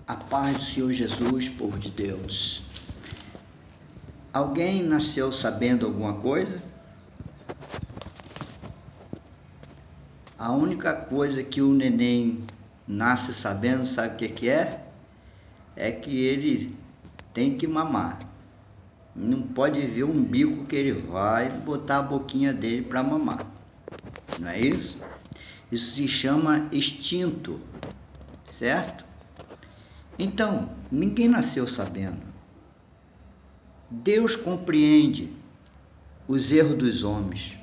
A paz do Senhor Jesus, povo de Deus. Alguém nasceu sabendo alguma coisa? A única coisa que o neném nasce sabendo, sabe o que é? É que ele tem que mamar. Não pode ver um bico que ele vai botar a boquinha dele para mamar. Não é isso? Isso se chama instinto, certo? Então, ninguém nasceu sabendo. Deus compreende os erros dos homens,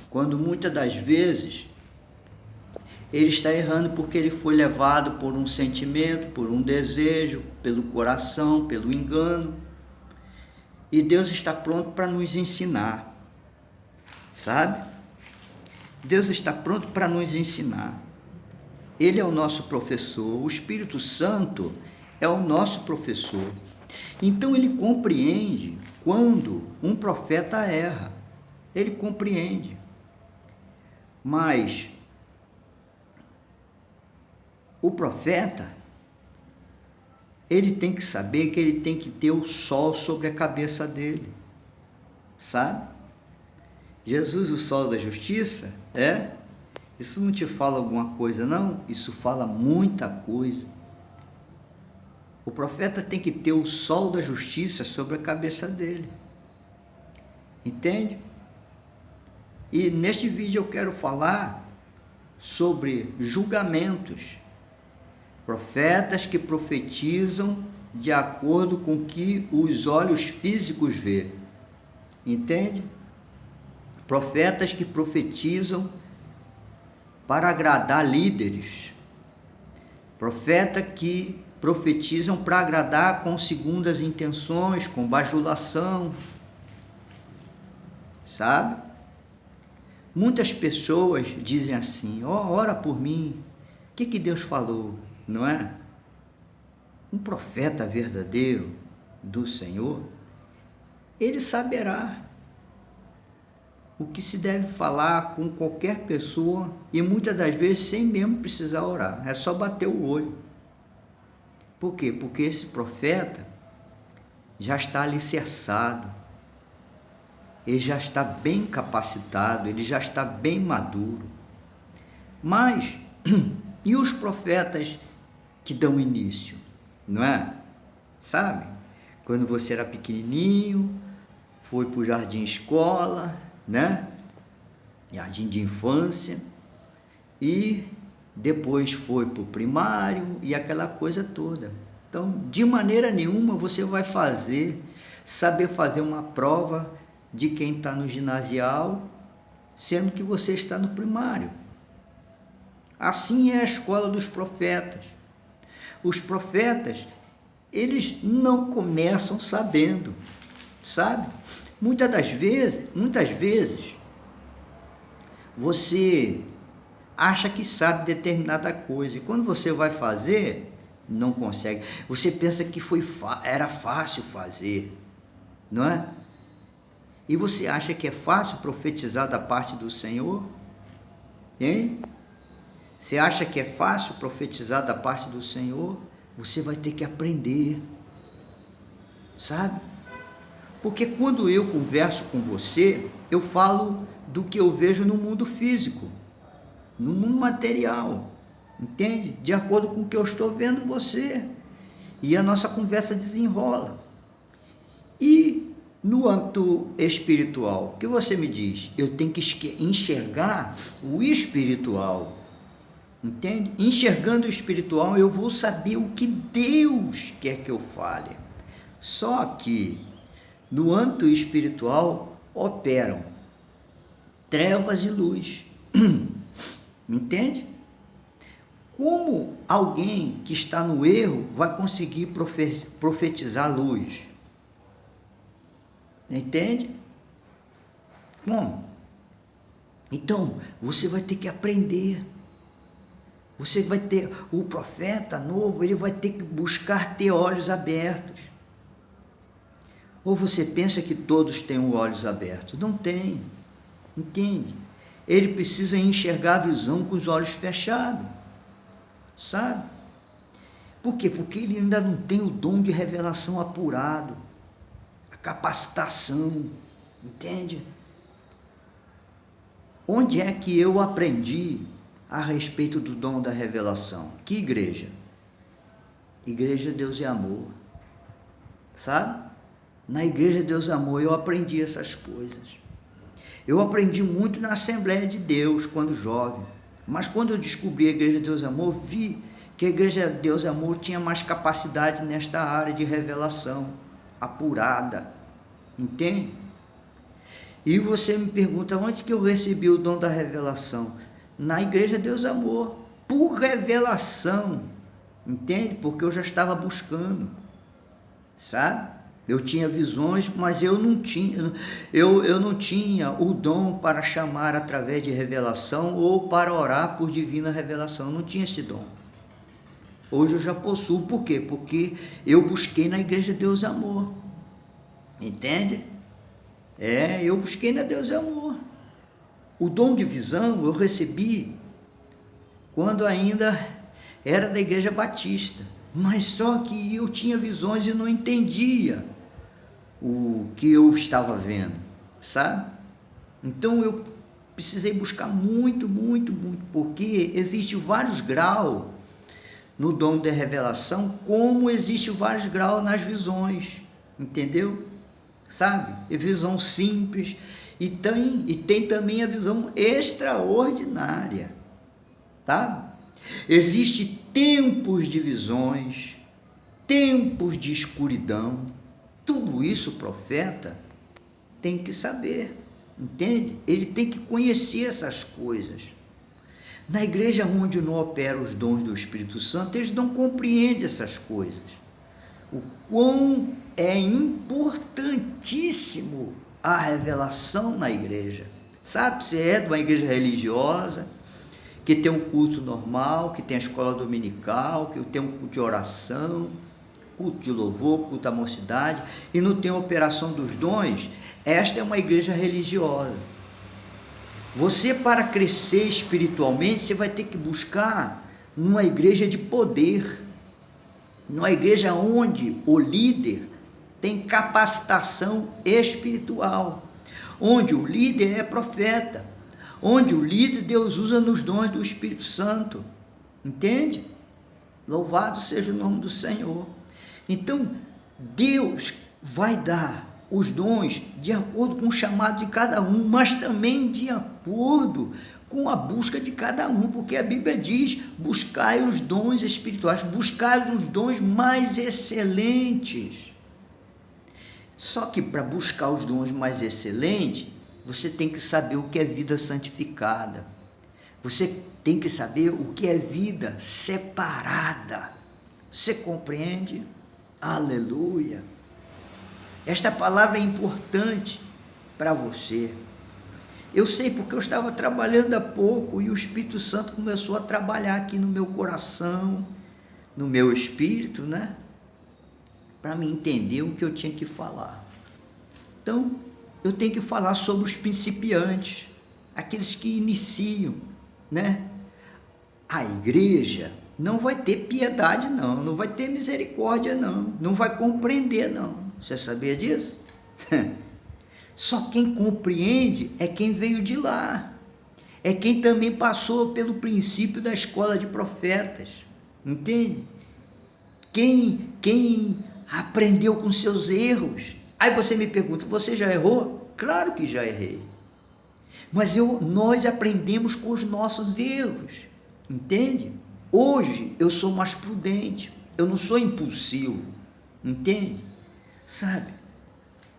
quando muitas das vezes ele está errando porque ele foi levado por um sentimento, por um desejo, pelo coração, pelo engano. E Deus está pronto para nos ensinar, sabe? Deus está pronto para nos ensinar. Ele é o nosso professor, o Espírito Santo é o nosso professor. Então ele compreende quando um profeta erra, ele compreende. Mas o profeta, ele tem que saber que ele tem que ter o sol sobre a cabeça dele, sabe? Jesus, o sol da justiça, isso não te fala alguma coisa, não? Isso fala muita coisa. O profeta tem que ter o sol da justiça sobre a cabeça dele. Entende? E neste vídeo eu quero falar sobre julgamentos. Profetas que profetizam de acordo com o que os olhos físicos vê. Entende? Profetas que profetizam para agradar líderes. Profeta que profetizam para agradar com segundas intenções, com bajulação. Sabe? Muitas pessoas dizem assim: ora por mim. O que Deus falou? Não é? Um profeta verdadeiro do Senhor, ele saberá o que se deve falar com qualquer pessoa e muitas das vezes sem mesmo precisar orar, é só bater o olho. Por quê? Porque esse profeta já está alicerçado, ele já está bem capacitado, ele já está bem maduro. Mas, e os profetas que dão início, não é? Sabe? Quando você era pequenininho, foi para o jardim escola, né? Jardim de infância, e depois foi para o primário e aquela coisa toda. Então, de maneira nenhuma você vai saber fazer uma prova de quem está no ginasial, sendo que você está no primário. Assim é a escola dos profetas. Os profetas, eles não começam sabendo, sabe? Muitas vezes, você acha que sabe determinada coisa e quando você vai fazer, não consegue. Você pensa que era fácil fazer, não é? E você acha que é fácil profetizar da parte do Senhor? Hein? Você acha que é fácil profetizar da parte do Senhor? Você vai ter que aprender, sabe? Porque quando eu converso com você, eu falo do que eu vejo no mundo físico, no mundo material, entende? De acordo com o que eu estou vendo você. E a nossa conversa desenrola. E no âmbito espiritual, o que você me diz? Eu tenho que enxergar o espiritual, entende? Enxergando o espiritual, eu vou saber o que Deus quer que eu fale. Só que no âmbito espiritual operam trevas e luz. Entende? Como alguém que está no erro vai conseguir profetizar luz? Entende? Bom, então você vai ter que aprender. Você vai ter, o profeta novo, ele vai ter que buscar ter olhos abertos. Ou você pensa que todos têm os olhos abertos? Não tem. Entende? Ele precisa enxergar a visão com os olhos fechados. Sabe? Por quê? Porque ele ainda não tem o dom de revelação apurado, a capacitação, entende? Onde é que eu aprendi a respeito do dom da revelação? Que igreja? Igreja Deus é Amor, sabe? Na Igreja Deus é Amor eu aprendi essas coisas. Eu aprendi muito na Assembleia de Deus, quando jovem. Mas quando eu descobri a Igreja Deus é Amor, vi que a Igreja Deus é Amor tinha mais capacidade nesta área de revelação apurada, entende? E você me pergunta, onde que eu recebi o dom da revelação? Na Igreja Deus é Amor, por revelação, entende? Porque eu já estava buscando, sabe? Eu tinha visões, mas eu não tinha o dom para chamar através de revelação ou para orar por divina revelação. Eu não tinha esse dom. Hoje eu já possuo. Por quê? Porque eu busquei na Igreja Deus é Amor. Entende? Eu busquei na Deus é Amor. O dom de visão eu recebi quando ainda era da Igreja Batista. Mas só que eu tinha visões e não entendia o que eu estava vendo, sabe? Então eu precisei buscar muito, porque existem vários graus no dom da revelação, como existem vários graus nas visões, entendeu? Sabe? E visão simples, e tem também a visão extraordinária, tá? Existem tempos de visões, tempos de escuridão. Tudo isso o profeta tem que saber, entende? Ele tem que conhecer essas coisas. Na igreja onde não operam os dons do Espírito Santo, eles não compreendem essas coisas. O quão é importantíssimo a revelação na igreja. Sabe, você é de uma igreja religiosa, que tem um culto normal, que tem a escola dominical, que tem um culto de oração, culto de louvor, culto à mocidade, e não tem a operação dos dons, esta é uma igreja religiosa. Você, para crescer espiritualmente, você vai ter que buscar numa igreja de poder, numa igreja onde o líder tem capacitação espiritual, onde o líder é profeta, onde o líder Deus usa nos dons do Espírito Santo, entende? Louvado seja o nome do Senhor. Então, Deus vai dar os dons de acordo com o chamado de cada um, mas também de acordo com a busca de cada um, porque a Bíblia diz, buscai os dons espirituais, buscai os dons mais excelentes. Só que para buscar os dons mais excelentes, você tem que saber o que é vida santificada. Você tem que saber o que é vida separada. Você compreende? Aleluia! Esta palavra é importante para você. Eu sei porque eu estava trabalhando há pouco e o Espírito Santo começou a trabalhar aqui no meu coração, no meu espírito, né? Para me entender o que eu tinha que falar. Então, eu tenho que falar sobre os principiantes, aqueles que iniciam, né? A igreja não vai ter piedade não, não vai ter misericórdia não vai compreender não. Você sabia disso? Só quem compreende é quem veio de lá, é quem também passou pelo princípio da escola de profetas, entende? Quem aprendeu com seus erros. Aí você me pergunta, você já errou? Claro que já errei, mas nós aprendemos com os nossos erros, entende? Hoje eu sou mais prudente, eu não sou impulsivo, entende? Sabe?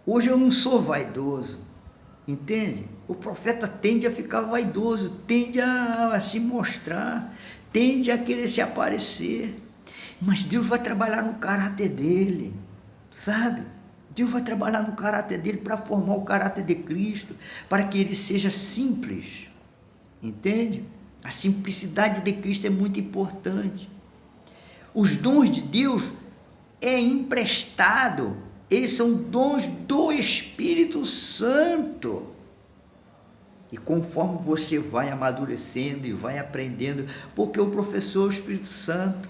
Hoje eu não sou vaidoso, entende? O profeta tende a ficar vaidoso, tende a se mostrar, tende a querer se aparecer, mas Deus vai trabalhar no caráter dele, sabe? Deus vai trabalhar no caráter dele para formar o caráter de Cristo, para que ele seja simples, entende? A simplicidade de Cristo é muito importante. Os dons de Deus é emprestado, eles são dons do Espírito Santo. E conforme você vai amadurecendo e vai aprendendo, porque o professor é o Espírito Santo,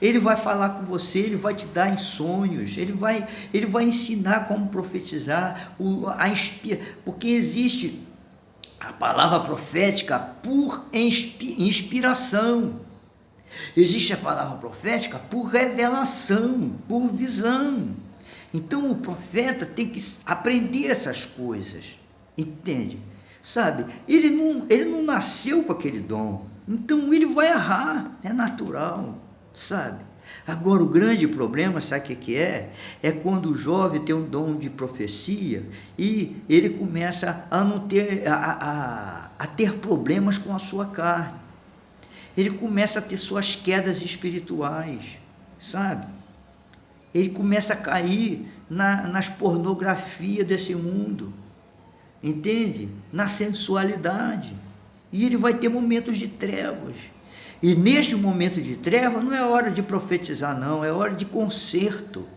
Ele vai falar com você, ele vai te dar em sonhos, ele vai ensinar como profetizar, porque existe a palavra profética por inspiração. Existe a palavra profética por revelação, por visão. Então o profeta tem que aprender essas coisas, entende? Sabe, ele não nasceu com aquele dom, então ele vai errar, é natural, sabe? Agora o grande problema, sabe o que é? É quando o jovem tem um dom de profecia e ele começa a não ter, a ter problemas com a sua carne. Ele começa a ter suas quedas espirituais, sabe? Ele começa a cair nas pornografias desse mundo, entende? Na sensualidade. E ele vai ter momentos de trevas. E neste momento de treva não é hora de profetizar, não, é hora de conserto,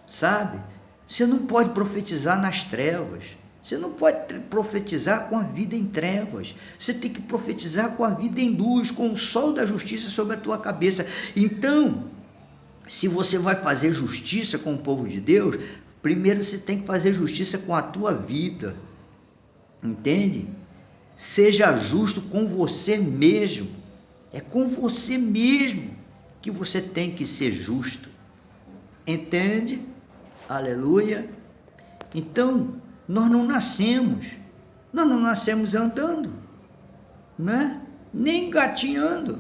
sabe? Você não pode profetizar nas trevas. Você não pode profetizar com a vida em trevas. Você tem que profetizar com a vida em luz, com o sol da justiça sobre a tua cabeça. Então, se você vai fazer justiça com o povo de Deus, primeiro você tem que fazer justiça com a tua vida. Entende? Seja justo com você mesmo. É com você mesmo que você tem que ser justo. Entende? Aleluia. Então, nós não nascemos andando, né? Nem engatinhando.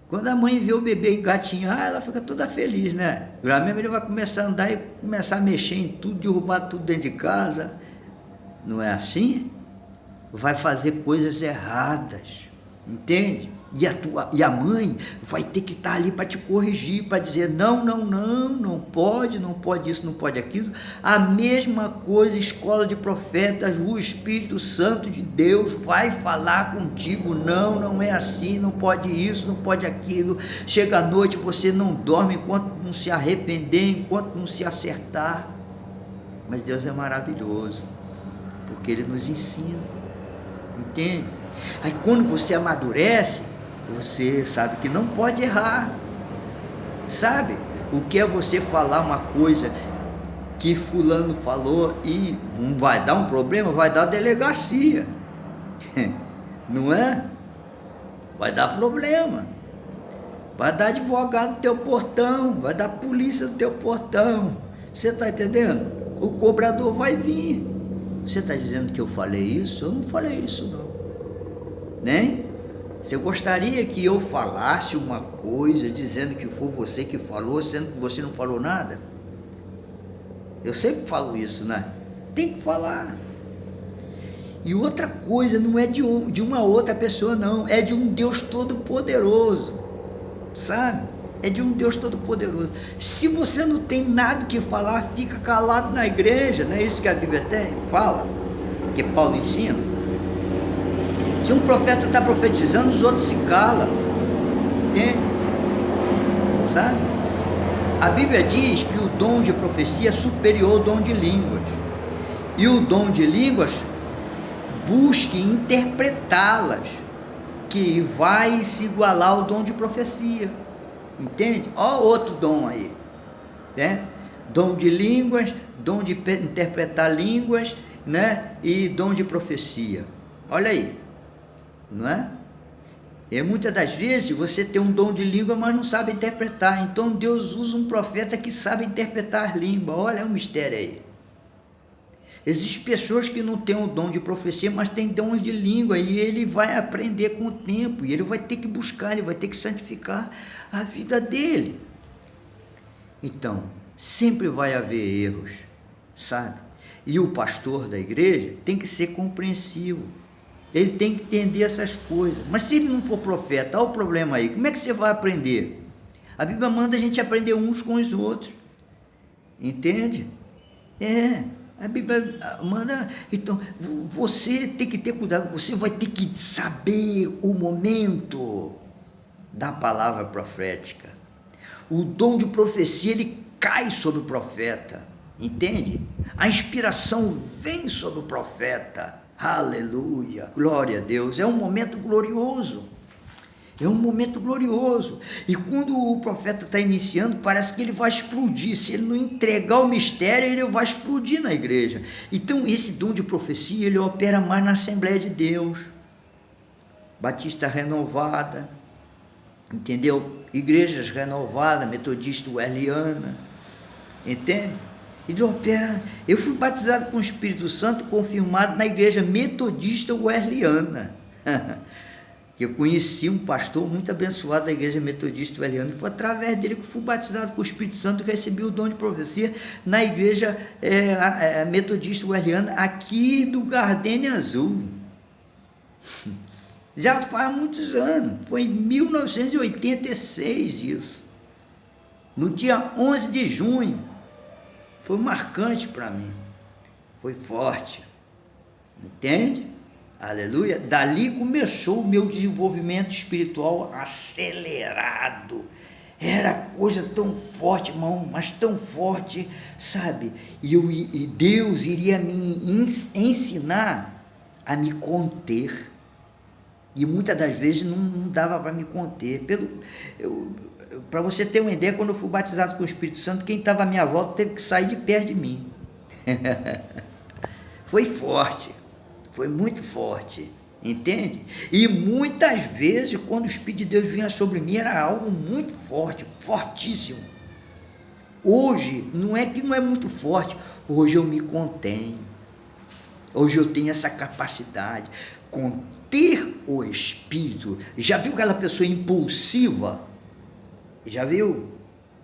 Quando a mãe vê o bebê engatinhar, ela fica toda feliz, né? Já mesmo ele vai começar a andar e começar a mexer em tudo, derrubar tudo dentro de casa. Não é assim? Vai fazer coisas erradas, entende? E a mãe vai ter que estar ali para te corrigir, para dizer não pode isso, não pode aquilo. A mesma coisa, escola de profetas, o Espírito Santo de Deus vai falar contigo, não é assim, não pode isso, não pode aquilo. Chega à noite, você não dorme enquanto não se arrepender, enquanto não se acertar. Mas Deus é maravilhoso, porque Ele nos ensina, entende? Aí quando você amadurece, você sabe que não pode errar, sabe? O que é você falar uma coisa que fulano falou e não vai dar um problema, vai dar delegacia, não é? Vai dar problema, vai dar advogado no teu portão, vai dar polícia no teu portão, você está entendendo? O cobrador vai vir. Você está dizendo que eu falei isso? Eu não falei isso não, né? Você gostaria que eu falasse uma coisa dizendo que foi você que falou, sendo que você não falou nada? Eu sempre falo isso, né? Tem que falar. E outra coisa, não é de uma outra pessoa, não. É de um Deus Todo-Poderoso, sabe? É de um Deus Todo-Poderoso. Se você não tem nada que falar, fica calado na igreja. Não é isso que a Bíblia fala? Que Paulo ensina? Se um profeta está profetizando, os outros se calam, entende? Sabe? A Bíblia diz que o dom de profecia é superior ao dom de línguas. E o dom de línguas, busque interpretá-las, que vai se igualar ao dom de profecia. Entende? Ó outro dom aí, né? Dom de línguas, dom de interpretar línguas, né? E dom de profecia. Olha aí. Não é? E muitas das vezes você tem um dom de língua, mas não sabe interpretar. Então Deus usa um profeta que sabe interpretar língua. Olha, é um mistério aí. Existem pessoas que não têm o dom de profecia, mas têm dons de língua, e ele vai aprender com o tempo, e ele vai ter que buscar, ele vai ter que santificar a vida dele. Então, sempre vai haver erros, sabe? E o pastor da igreja tem que ser compreensivo. Ele tem que entender essas coisas. Mas se ele não for profeta, olha o problema aí. Como é que você vai aprender? A Bíblia manda a gente aprender uns com os outros. Entende? A Bíblia manda. Então, você tem que ter cuidado. Você vai ter que saber o momento da palavra profética. O dom de profecia, ele cai sobre o profeta. Entende? A inspiração vem sobre o profeta. Aleluia, glória a Deus, é um momento glorioso. É um momento glorioso. E quando o profeta está iniciando, parece que ele vai explodir. Se ele não entregar o mistério, ele vai explodir na igreja. Então, esse dom de profecia, ele opera mais na Assembleia de Deus. Batista renovada, entendeu? Igrejas renovadas, metodista wesleyana, entende? Ele opera. Eu fui batizado com o Espírito Santo, confirmado na igreja metodista wesleyana. Que eu conheci um pastor muito abençoado da igreja metodista wesleyana, e foi através dele que eu fui batizado com o Espírito Santo e recebi o dom de profecia na igreja metodista wesleyana aqui do Gardênia Azul. Já faz muitos anos, foi em 1986 isso, no dia 11 de junho, foi marcante para mim, foi forte, entende? Aleluia. Dali começou o meu desenvolvimento espiritual acelerado. Era coisa tão forte, irmão, mas tão forte, sabe? E Deus iria me ensinar a me conter. E muitas das vezes não dava para me conter. Para você ter uma ideia, quando eu fui batizado com o Espírito Santo, quem estava à minha volta teve que sair de perto de mim. Foi forte. Foi muito forte, entende? E muitas vezes, quando o Espírito de Deus vinha sobre mim, era algo muito forte, fortíssimo. Hoje, não é que não é muito forte, hoje eu me contenho. Hoje eu tenho essa capacidade. Conter o Espírito. Já viu aquela pessoa impulsiva? Já viu?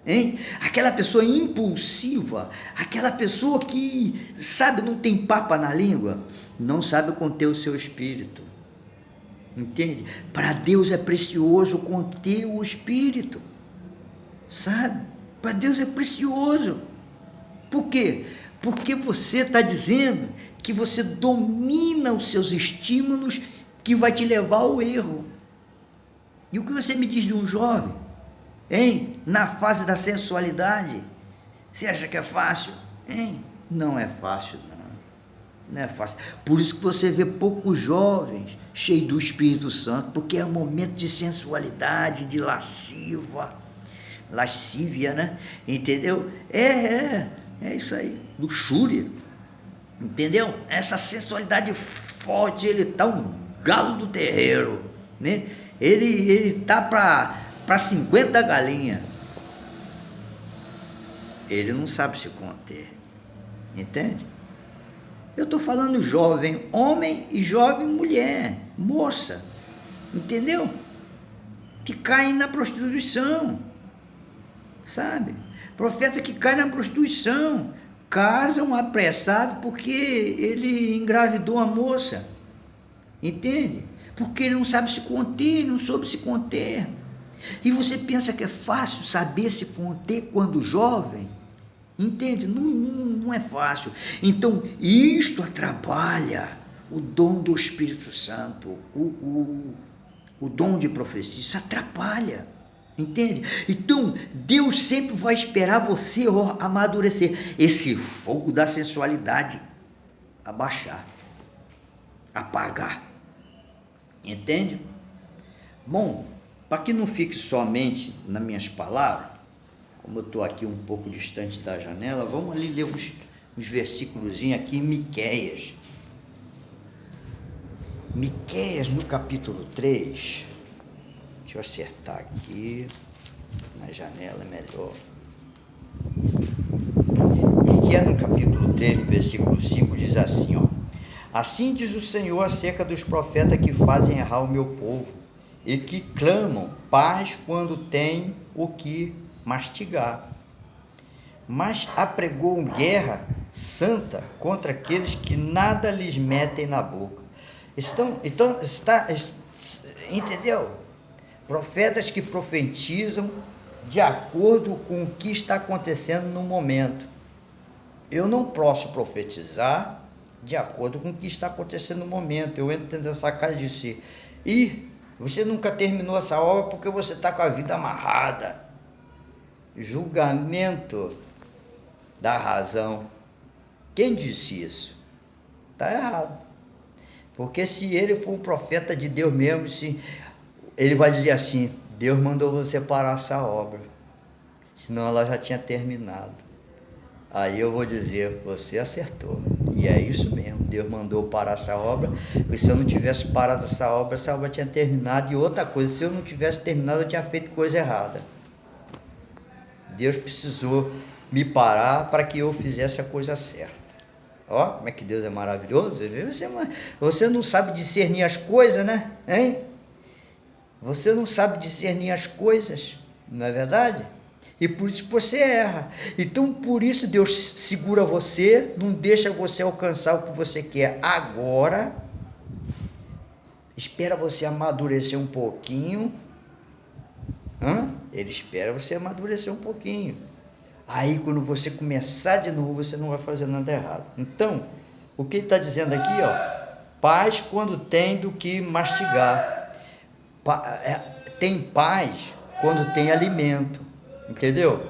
Hein? Aquela pessoa impulsiva, aquela pessoa que, sabe, não tem papa na língua, não sabe conter o seu espírito, entende? Para Deus é precioso conter o espírito, sabe? Para Deus é precioso. Por quê? Porque você está dizendo que você domina os seus estímulos, que vai te levar ao erro. E o que você me diz de um jovem? Hein? Na fase da sensualidade, você acha que é fácil? Hein? Não é fácil, não é fácil. Por isso que você vê poucos jovens cheios do Espírito Santo, porque é um momento de sensualidade, de lascívia, né? Entendeu? É isso aí, luxúria, entendeu? Essa sensualidade forte, ele tá um galo do terreiro, né? Ele tá para 50 galinhas. Ele não sabe se conter, entende? Eu estou falando jovem homem e jovem mulher, moça, entendeu? Que caem na prostituição, sabe? Profeta que cai na prostituição, casam apressado porque ele engravidou a moça, entende? Porque ele não sabe se conter, não soube se conter. E você pensa que é fácil saber se conter quando jovem? Entende? Não é fácil. Então, isto atrapalha o dom do Espírito Santo, o dom de profecia. Isso atrapalha. Entende? Então, Deus sempre vai esperar você amadurecer. Esse fogo da sensualidade abaixar, apagar. Entende? Bom, para que não fique somente nas minhas palavras, como eu estou aqui um pouco distante da janela, vamos ali ler uns versículos aqui em Miqueias. Miqueias no capítulo 3. Deixa eu acertar aqui, na janela é melhor. Miqueias no capítulo 3, no versículo 5, diz assim, ó: assim diz o Senhor acerca dos profetas que fazem errar o meu povo, e que clamam paz quando tem o que mastigar, mas apregoam guerra santa contra aqueles que nada lhes metem na boca. Entendeu? Profetas que profetizam de acordo com o que está acontecendo no momento. Eu não posso profetizar de acordo com o que está acontecendo no momento. Eu entro dentro dessa casa e disse: você nunca terminou essa obra porque você está com a vida amarrada. Julgamento da razão. Quem disse isso? Está errado. Porque se ele for um profeta de Deus mesmo, ele vai dizer assim: Deus mandou você parar essa obra, senão ela já tinha terminado. Aí eu vou dizer: você acertou. E é isso mesmo, Deus mandou parar essa obra, porque se eu não tivesse parado essa obra tinha terminado. E outra coisa, se eu não tivesse terminado, eu tinha feito coisa errada. Deus precisou me parar para que eu fizesse a coisa certa. Ó, como é que Deus é maravilhoso. Você não sabe discernir as coisas, né? Hein? Você não sabe discernir as coisas, não é verdade? E por isso você erra. Então, por isso Deus segura você, não deixa você alcançar o que você quer agora. Espera você amadurecer um pouquinho. Ele espera você amadurecer um pouquinho. Aí, quando você começar de novo, você não vai fazer nada errado. Então, o que ele está dizendo aqui, ó, paz quando tem do que mastigar. Tem paz quando tem alimento. Entendeu?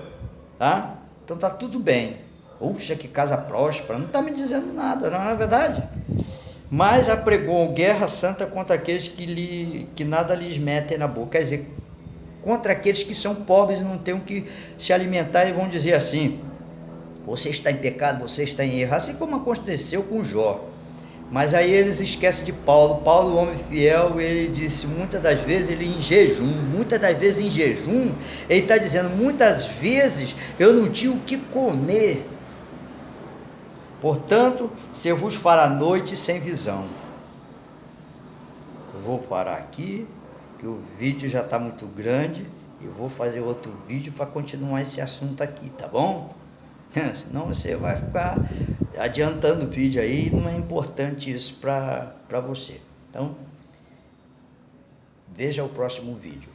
Tá? Então tá tudo bem. Puxa, que casa próspera. Não está me dizendo nada, não é verdade? Mas apregou guerra santa contra aqueles que nada lhes metem na boca. Quer dizer, contra aqueles que são pobres e não têm o que se alimentar, e vão dizer assim: você está em pecado, você está em erro, assim como aconteceu com Jó. Mas aí eles esquecem de Paulo. Paulo, homem fiel, ele disse, muitas das vezes ele em jejum, ele está dizendo, muitas vezes eu não tinha o que comer. Portanto, se eu vos falar à noite sem visão. Eu vou parar aqui, que o vídeo já está muito grande, e vou fazer outro vídeo para continuar esse assunto aqui, tá bom? Senão você vai ficar adiantando o vídeo aí, não é importante isso para você. Então, veja o próximo vídeo.